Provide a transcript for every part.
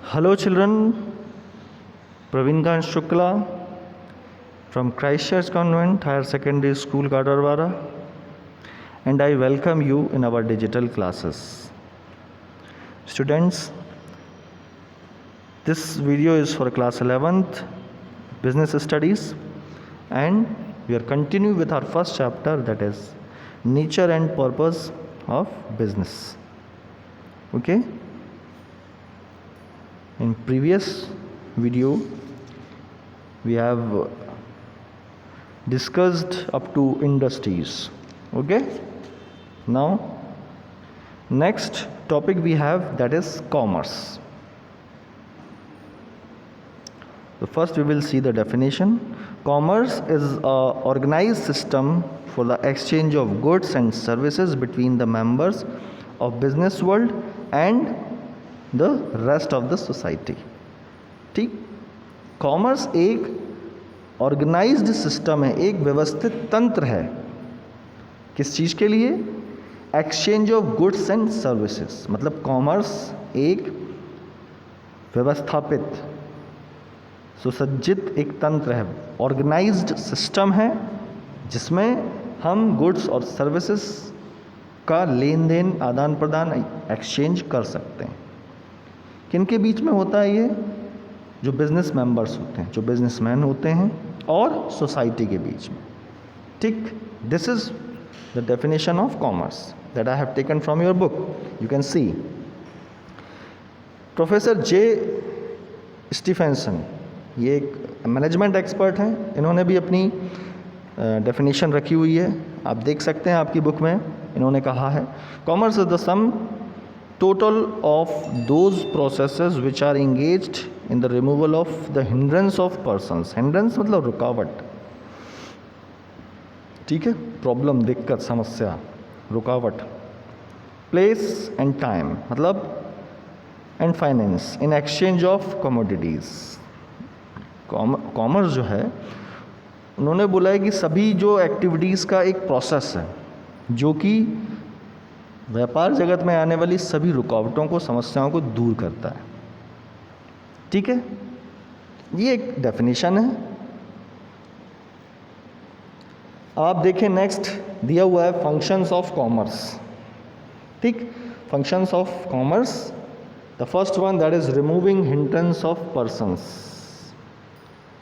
Hello children, Praveen Kant Shukla from Christchurch Convent Higher Secondary School, Kadarwara, and I welcome you in our digital classes. Students, this video is for class 11th Business Studies, and we are continuing with our first chapter, that is Nature and Purpose of Business. Okay? In previous video we have discussed up to industries. Okay, now next topic we have, that is commerce. So first we will see the definition. Commerce is an organized system for the exchange of goods and services between the members of business world and the rest of the society. ठीक, commerce एक organised system है, एक व्यवस्थित तंत्र है. किस चीज़ के लिए? Exchange of goods and services. मतलब कॉमर्स एक व्यवस्थापित सुसज्जित एक तंत्र है, ऑर्गेनाइज्ड सिस्टम है, जिसमें हम गुड्स और सर्विसेज का लेन देन, आदान प्रदान, एक्सचेंज कर सकते हैं. किनके बीच में होता है ये? जो बिजनेस मेंबर्स होते हैं, जो बिजनेसमैन होते हैं, और सोसाइटी के बीच में. ठीक, this is the definition of commerce that I have taken from your book. You can see professor J Stephenson, ये एक मैनेजमेंट एक्सपर्ट हैं. इन्होंने भी अपनी डेफिनेशन रखी हुई है, आप देख सकते हैं आपकी बुक में. इन्होंने कहा है, commerce is the sum total of those processes which are engaged in the removal of the hindrance of persons. hindrance मतलब रुकावट. ठीक है, प्रॉब्लम, दिक्कत, समस्या, रुकावट. प्लेस एंड टाइम मतलब and finance in exchange of commodities. Commerce जो है, उन्होंने बोला है कि सभी जो एक्टिविटीज़ का एक प्रोसेस है जो कि व्यापार जगत में आने वाली सभी रुकावटों को, समस्याओं को दूर करता है. ठीक है, ये एक डेफिनेशन है. आप देखें, नेक्स्ट दिया हुआ है फंक्शंस ऑफ कॉमर्स. ठीक, functions of commerce, the first one that is removing hindrance of persons.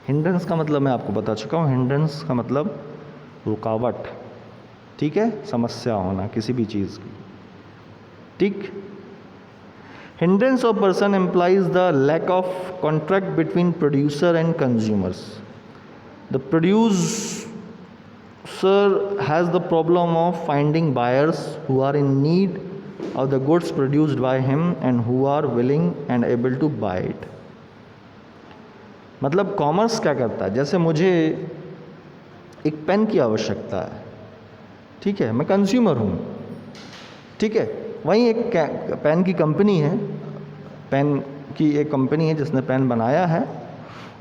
Hindrance का मतलब मैं आपको बता चुका हूँ. हिंड्रेंस का मतलब रुकावट. ठीक है, समस्या होना किसी भी चीज़ की. ठीक, hindrance of person implies the lack of contract between producer and consumers. The producer has the problem of finding buyers who are in need of the goods produced by him and who are willing and able to buy it. मतलब commerce क्या करता है? जैसे मुझे एक pen की आवश्यकता है, ठीक है, मैं कंज्यूमर हूँ, ठीक है. वहीं एक पेन की कंपनी है, पेन की एक कंपनी है जिसने पेन बनाया है.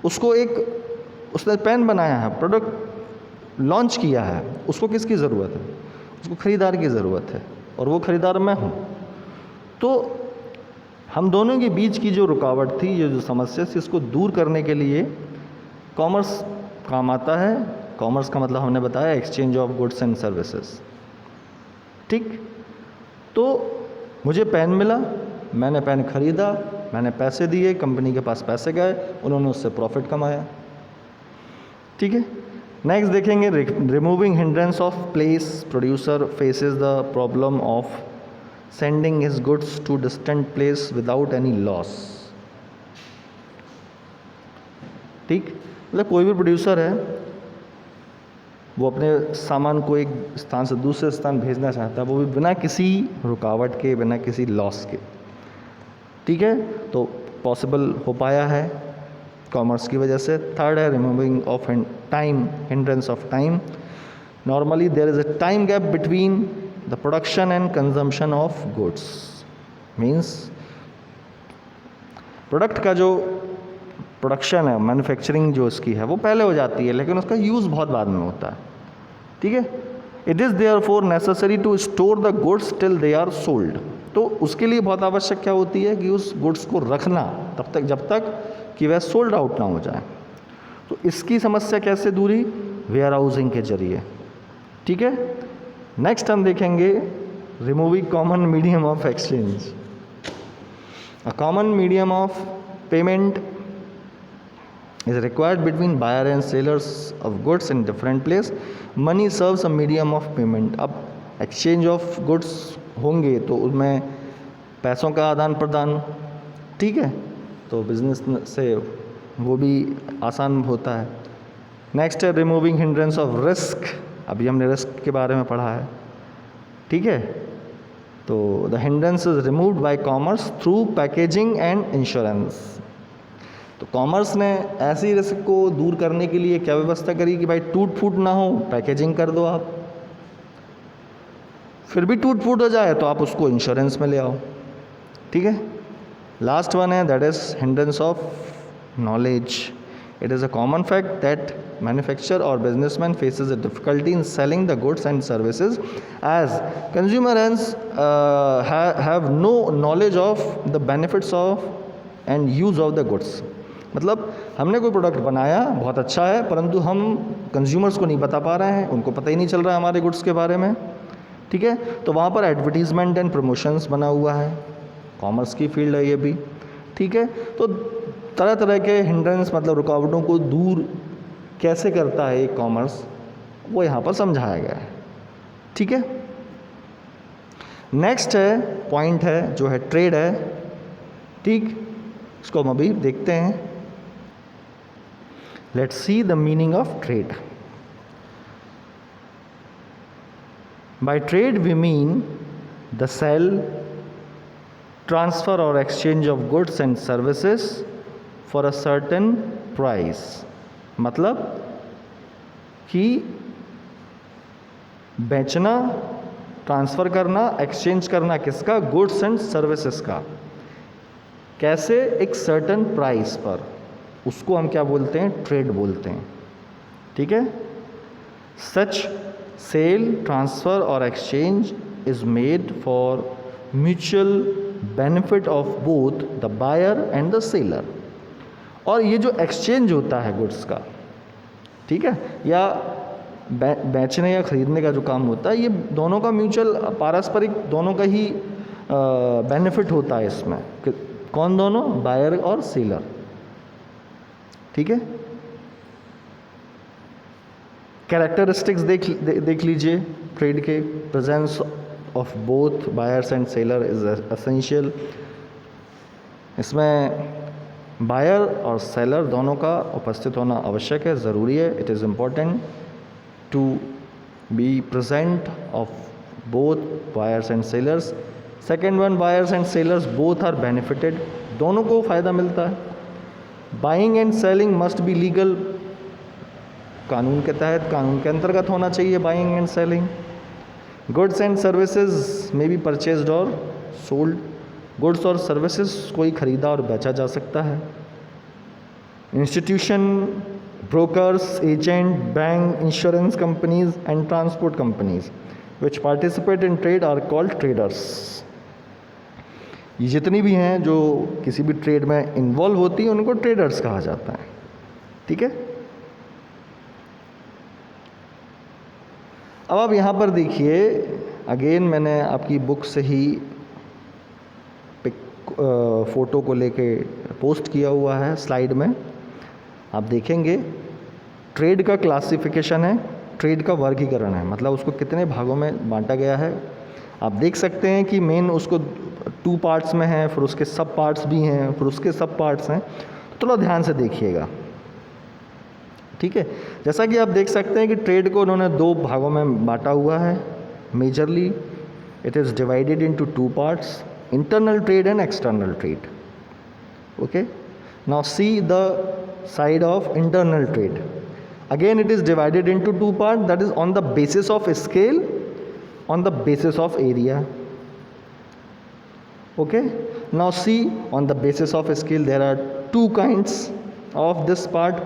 उसने पेन बनाया है, प्रोडक्ट लॉन्च किया है. उसको किसकी ज़रूरत है? उसको ख़रीदार की ज़रूरत है, और वो ख़रीदार मैं हूँ. तो हम दोनों के बीच की जो रुकावट थी, ये जो समस्या थी, इसको दूर करने के लिए कॉमर्स काम आता है. कॉमर्स का मतलब हमने बताया exchange of goods and services. ठीक, तो मुझे पेन मिला, मैंने पेन ख़रीदा, मैंने पैसे दिए, कंपनी के पास पैसे गए, उन्होंने उससे प्रॉफिट कमाया. ठीक है, नेक्स्ट देखेंगे removing hindrance of place. Producer faces the problem of sending his goods to distant place without any loss. ठीक, मतलब कोई भी प्रोड्यूसर है, वो अपने सामान को एक स्थान से दूसरे स्थान भेजना चाहता है, वो भी बिना किसी रुकावट के, बिना किसी लॉस के. ठीक है, तो पॉसिबल हो पाया है कॉमर्स की वजह से. थर्ड है removing of time, hindrance of time. Normally there is a time gap between the production and consumption of goods. Means product का जो प्रोडक्शन है, मैन्युफैक्चरिंग जो इसकी है, वो पहले हो जाती है, लेकिन उसका यूज़ बहुत बाद में होता है. ठीक है, it is therefore necessary to store the goods till they are sold. तो उसके लिए बहुत आवश्यक क्या होती है कि उस गुड्स को रखना तब तक जब तक कि वह सोल्ड आउट ना हो जाए। तो इसकी समस्या कैसे दूरी? वेयर हाउसिंग के जरिए। ठीक है, नेक्स्ट हम देखेंगे removing common medium of exchange. A common medium of payment is required between buyer and sellers of goods in different place. Money serves a medium of payment. अब exchange of goods होंगे तो उसमें पैसों का आदान प्रदान, ठीक है, तो बिजनेस से वो भी आसान होता है। नेक्स्ट है रिमूविंग हिंड्रेंस ऑफ रिस्क। अभी हमने रिस्क के बारे में पढ़ा है, ठीक है। तो the hindrance is removed by commerce through packaging and insurance. तो कॉमर्स ने ऐसी रिस्क को दूर करने के लिए क्या व्यवस्था करी कि भाई टूट फूट ना हो, पैकेजिंग कर दो आप, फिर भी टूट फूट हो जाए तो आप उसको इंश्योरेंस में ले आओ, ठीक है। लास्ट वन है that is hindrance of knowledge. It is a common fact that manufacturer और businessman faces a difficulty in selling the goods and services as consumer have no knowledge of the benefits of and use of the goods. मतलब हमने कोई product बनाया, बहुत अच्छा है, परंतु हम कंज्यूमर्स को नहीं बता पा रहे हैं, उनको पता ही नहीं चल रहा है हमारे गुड्स के बारे में, ठीक है। तो वहाँ पर एडवर्टीजमेंट एंड प्रमोशंस बना हुआ है, कॉमर्स की फील्ड है ये भी, ठीक है। तो तरह तरह के हिंड्रेंस मतलब रुकावटों को दूर कैसे करता है एक कॉमर्स, वो यहाँ पर समझाया गया है, ठीक है। नेक्स्ट है पॉइंट है जो है ट्रेड है, ठीक, इसको हम अभी देखते हैं। Let's see the meaning of trade. By trade we mean the sale, transfer or exchange of goods and services for a certain price. मतलब कि बेचना, ट्रांसफ़र करना, एक्सचेंज करना किसका? गुड्स एंड सर्विसेज का। कैसे? एक सर्टन प्राइस पर, उसको हम क्या बोलते हैं? ट्रेड बोलते हैं, ठीक है। सच सेल, ट्रांसफ़र और exchange is made for mutual benefit of both the buyer and the seller. और ये जो एक्सचेंज होता है गुड्स का, ठीक है, या बेचने या ख़रीदने का जो काम होता है, ये दोनों का म्यूचुअल पारस्परिक दोनों का ही बेनिफिट होता है इसमें। कौन दोनों? बायर और सेलर, ठीक है। कैरेक्टरिस्टिक्स देख लीजिए ट्रेड के। Presence of both buyers and seller is essential. इसमें बायर और सेलर दोनों का उपस्थित होना आवश्यक है, ज़रूरी है। It is important to be present of both buyers and sellers. Second one, buyers and sellers both are benefited, दोनों को फ़ायदा मिलता है। Buying and selling must be legal, कानून के तहत, कानून के अंतर्गत होना चाहिए buying and selling. Goods and services में बी परचेज्ड और सोल्ड, गुड्स और सर्विसेज कोई खरीदा और बेचा जा सकता है। Institution, brokers, agent, bank, insurance companies and transport companies which participate in trade are called traders. ये जितनी भी हैं जो किसी भी ट्रेड में इन्वॉल्व होती हैं उनको ट्रेडर्स कहा जाता है, ठीक है। अब आप यहाँ पर देखिए, अगेन मैंने आपकी बुक से ही फ़ोटो को लेके पोस्ट किया हुआ है स्लाइड में। आप देखेंगे ट्रेड का क्लासिफिकेशन है, ट्रेड का वर्गीकरण है, मतलब उसको कितने भागों में बांटा गया है। आप देख सकते हैं कि मेन उसको 2 पार्ट्स में है, फिर उसके सब पार्ट्स भी हैं, फिर उसके सब पार्ट्स हैं। थोड़ा ध्यान से देखिएगा, ठीक है। जैसा कि आप देख सकते हैं कि ट्रेड को उन्होंने 2 भागों में बांटा हुआ है majorly. It is divided into 2 parts, internal trade and external trade, okay. Now see the side of internal trade. Again it is divided into 2 part, that is on the basis of scale, on the basis of area, okay. Now see, on the basis of scale there are 2 kinds of this part: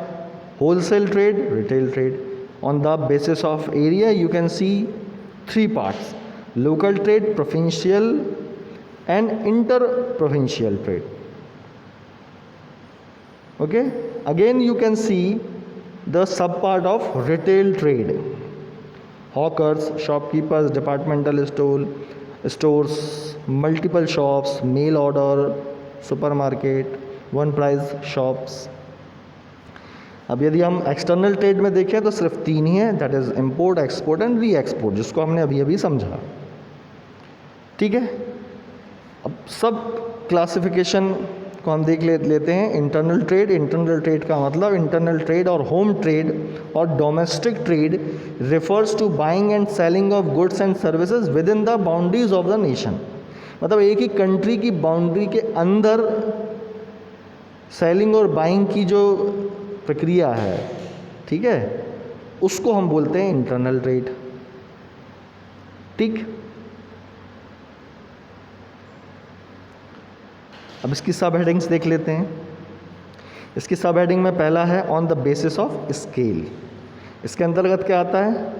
wholesale trade, retail trade. On the basis of area you can see 3 parts: local trade, provincial and inter-provincial trade. Okay, again you can see the subpart of retail trade: hawkers, shopkeepers, departmental stores, multiple shops, mail order, supermarket, one price shops. अब यदि हम external trade में देखें तो सिर्फ 3 ही है, that is import, export and re export, जिसको हमने अभी अभी समझा। ठीक है, अब सब क्लासिफिकेशन को हम देख लेते हैं। इंटरनल ट्रेड, इंटरनल ट्रेड का मतलब इंटरनल ट्रेड और होम ट्रेड और domestic trade refers to buying and selling of goods and services within the boundaries of the nation. मतलब एक ही कंट्री की बाउंड्री के अंदर सेलिंग और बाइंग की जो प्रक्रिया है, ठीक है, उसको हम बोलते हैं इंटरनल ट्रेड। ठीक, अब इसकी सब हेडिंग्स देख लेते हैं। इसकी सब हेडिंग में पहला है on the basis of scale. इसके अंतर्गत क्या आता है?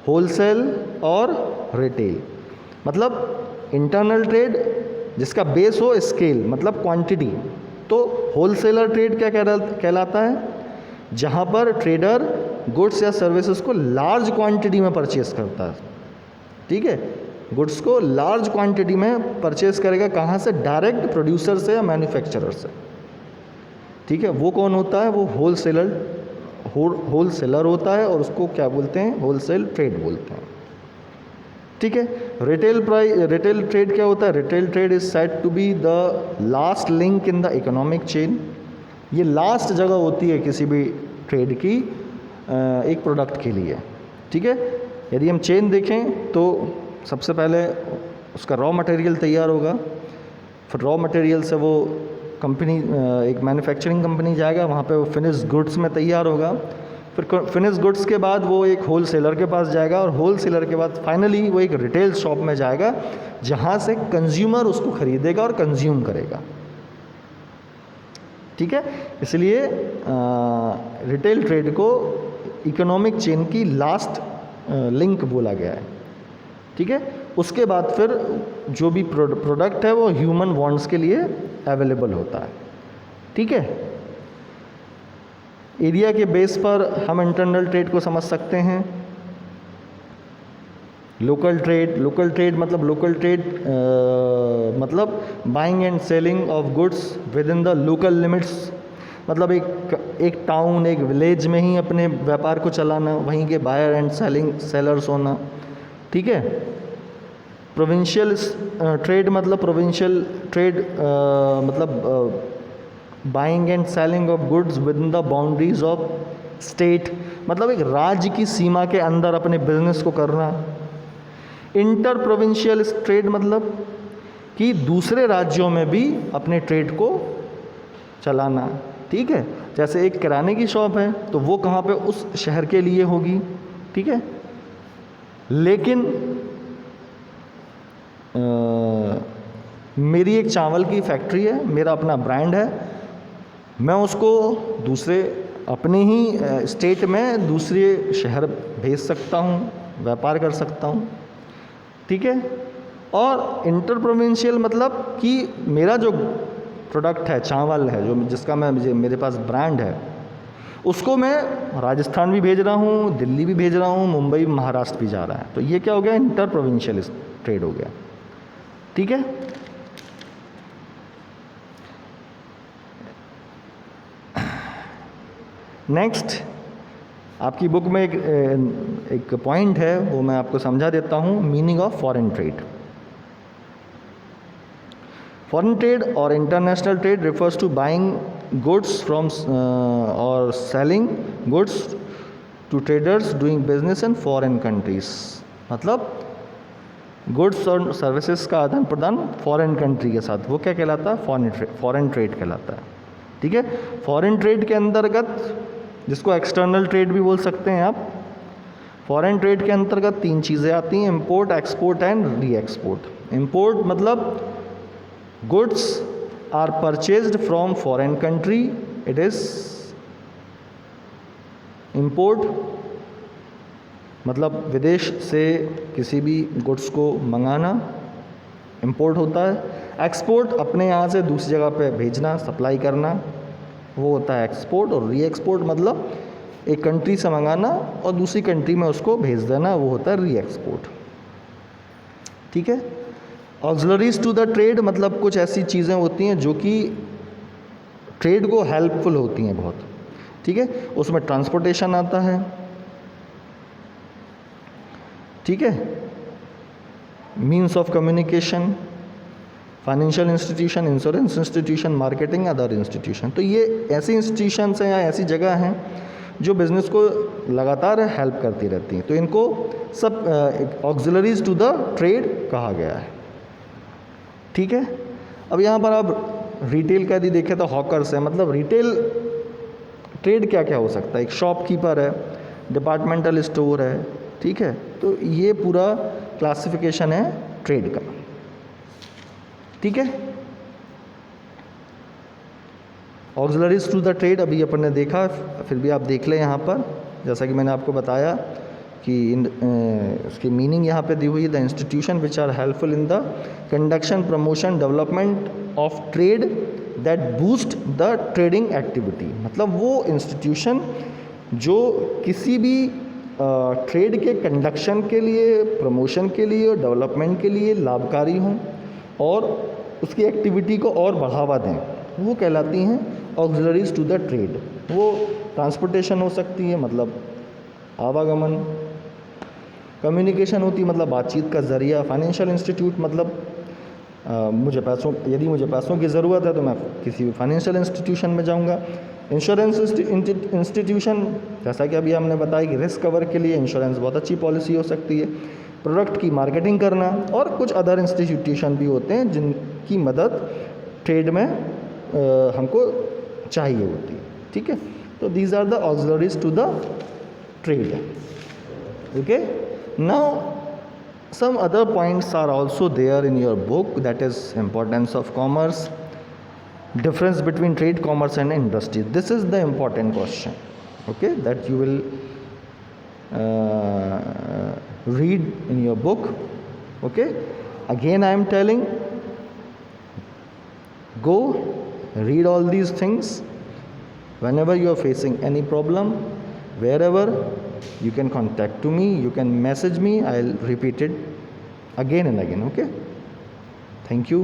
होलसेल और रिटेल। मतलब इंटरनल ट्रेड जिसका बेस हो स्केल, मतलब क्वांटिटी। तो होलसेलर ट्रेड क्या कहलाता है? जहाँ पर ट्रेडर गुड्स या सर्विसेज को लार्ज क्वांटिटी में परचेस करता है। ठीक है, गुड्स को लार्ज क्वांटिटी में परचेस करेगा। कहाँ से? डायरेक्ट प्रोड्यूसर से या मैन्युफैक्चरर से। ठीक है, वो कौन होता है? वो होलसेलर होता है और उसको क्या बोलते हैं? होलसेल ट्रेड बोलते हैं। ठीक है, रिटेल ट्रेड क्या होता है? Retail trade is said to be the last link in the economic chain. ये लास्ट जगह होती है किसी भी ट्रेड की एक प्रोडक्ट के लिए। ठीक है, यदि हम चेन देखें तो सबसे पहले उसका रॉ मटेरियल तैयार होगा, फिर रॉ मटेरियल से वो कंपनी, एक मैन्युफैक्चरिंग कंपनी जाएगा, वहाँ पे वो फिनिश गुड्स में तैयार होगा। फिर फिनिश गुड्स के बाद वो एक होलसेलर के पास जाएगा और होलसेलर के बाद फाइनली वो एक रिटेल शॉप में जाएगा, जहाँ से कंज्यूमर उसको खरीदेगा और कंज्यूम करेगा। ठीक है, इसलिए रिटेल ट्रेड को इकोनॉमिक चेन की लास्ट लिंक बोला गया है। ठीक है, उसके बाद फिर जो भी प्रोडक्ट है वो ह्यूमन वांट्स के लिए अवेलेबल होता है। ठीक है, एरिया के बेस पर हम इंटरनल ट्रेड को समझ सकते हैं। लोकल ट्रेड मतलब buying and selling of goods with in the local limits. मतलब एक टाउन, एक विलेज में ही अपने व्यापार को चलाना, वहीं के बायर एंड सेलर्स होना। ठीक है, प्रोविंशियल ट्रेड मतलब buying and selling of goods with in the boundaries of state, मतलब एक राज्य की सीमा के अंदर अपने बिजनेस को करना। इंटर प्रोविंशियल ट्रेड मतलब कि दूसरे राज्यों में भी अपने ट्रेड को चलाना। ठीक है, जैसे एक किराने की शॉप है तो वो कहाँ पे? उस शहर के लिए होगी। ठीक है, लेकिन मेरी एक चावल की फैक्ट्री है, मेरा अपना ब्रांड है, मैं उसको दूसरे अपने ही स्टेट में दूसरे शहर भेज सकता हूँ, व्यापार कर सकता हूँ। ठीक है, और इंटर प्रोविंशियल मतलब कि मेरा जो प्रोडक्ट है, चावल है, जो जिसका मेरे पास ब्रांड है, उसको मैं राजस्थान भी भेज रहा हूँ, दिल्ली भी भेज रहा हूँ, मुंबई, महाराष्ट्र भी जा रहा है। तो ये क्या हो गया? इंटर प्रोविंशियल ट्रेड हो गया। ठीक है, नेक्स्ट आपकी बुक में एक पॉइंट है, वो मैं आपको समझा देता हूँ। Meaning of foreign trade. Foreign trade और international trade refers to buying goods from or selling goods to traders doing business in foreign countries। मतलब गुड्स और सर्विसेज का आदान प्रदान फॉरेन कंट्री के साथ, वो क्या कहलाता है? फॉरेन ट्रेड कहलाता है। ठीक है, फॉरेन ट्रेड के अंतर्गत, जिसको एक्सटर्नल ट्रेड भी बोल सकते हैं आप, फॉरेन ट्रेड के अंतर्गत 3 चीज़ें आती हैं: import, export and re export. Import मतलब goods are purchased from foreign country, it is import. मतलब विदेश से किसी भी गुड्स को मंगाना इंपोर्ट होता है। एक्सपोर्ट अपने यहाँ से दूसरी जगह पे भेजना, सप्लाई करना, वो होता है एक्सपोर्ट। और री एक्सपोर्ट मतलब एक कंट्री से मंगाना और दूसरी कंट्री में उसको भेज देना, वो होता है री एक्सपोर्ट। ठीक है। ऑक्सिलरीज टू द ट्रेड मतलब कुछ ऐसी चीज़ें होती हैं जो कि ट्रेड को हेल्पफुल होती हैं बहुत। ठीक है। उसमें ट्रांसपोर्टेशन आता है। ठीक है। Means of communication, financial institution, insurance institution, marketing, other institution. तो ये ऐसी इंस्टीट्यूशंस हैं या ऐसी जगह हैं जो बिज़नेस को लगातार हेल्प करती रहती हैं। तो इनको सब ऑक्सिलरीज टू द ट्रेड कहा गया है। ठीक है। अब यहाँ पर आप रिटेल का यदि देखें तो हॉकर्स है, मतलब रिटेल ट्रेड क्या क्या हो सकता है। एक शॉपकीपर है, डिपार्टमेंटल स्टोर है। ठीक है। तो ये पूरा क्लासिफिकेशन है ट्रेड का। ठीक है। ऑक्सिलरीज टू द ट्रेड अभी अपन ने देखा, फिर भी आप देख लें यहाँ पर, जैसा कि मैंने आपको बताया कि इसकी मीनिंग यहाँ पे दी हुई है, the institution which are helpful in the conduction, promotion, development of trade that boost the trading activity. मतलब वो इंस्टीट्यूशन जो किसी भी ट्रेड के कंडक्शन के लिए, प्रमोशन के लिए और डेवलपमेंट के लिए लाभकारी हों और उसकी एक्टिविटी को और बढ़ावा दें, वो कहलाती हैं ऑक्सिलरीज टू द ट्रेड। वो ट्रांसपोर्टेशन हो सकती है, मतलब आवागमन, कम्युनिकेशन होती है मतलब बातचीत का ज़रिया, फाइनेंशियल इंस्टीट्यूट मतलब यदि मुझे पैसों की ज़रूरत है तो मैं किसी फाइनेंशियल इंस्टीट्यूशन में जाऊंगा। इंश्योरेंस इंस्टीट्यूशन, जैसा कि अभी हमने बताया कि रिस्क कवर के लिए इंश्योरेंस बहुत अच्छी पॉलिसी हो सकती है। प्रोडक्ट की मार्केटिंग करना, और कुछ अदर इंस्टीट्यूशन भी होते हैं जिनकी मदद ट्रेड में हमको चाहिए होती है। ठीक है। तो these are the auxiliaries to the trade. Okay. Now some other points are also there in your book, that is importance of commerce, difference between trade, commerce and industry. This is the important question, okay, that you will read in your book. Okay. Again I am telling, go read all these things. Whenever you are facing any problem, wherever, you can contact to me, you can message me, I'll repeat it again and again. Okay. Thank you.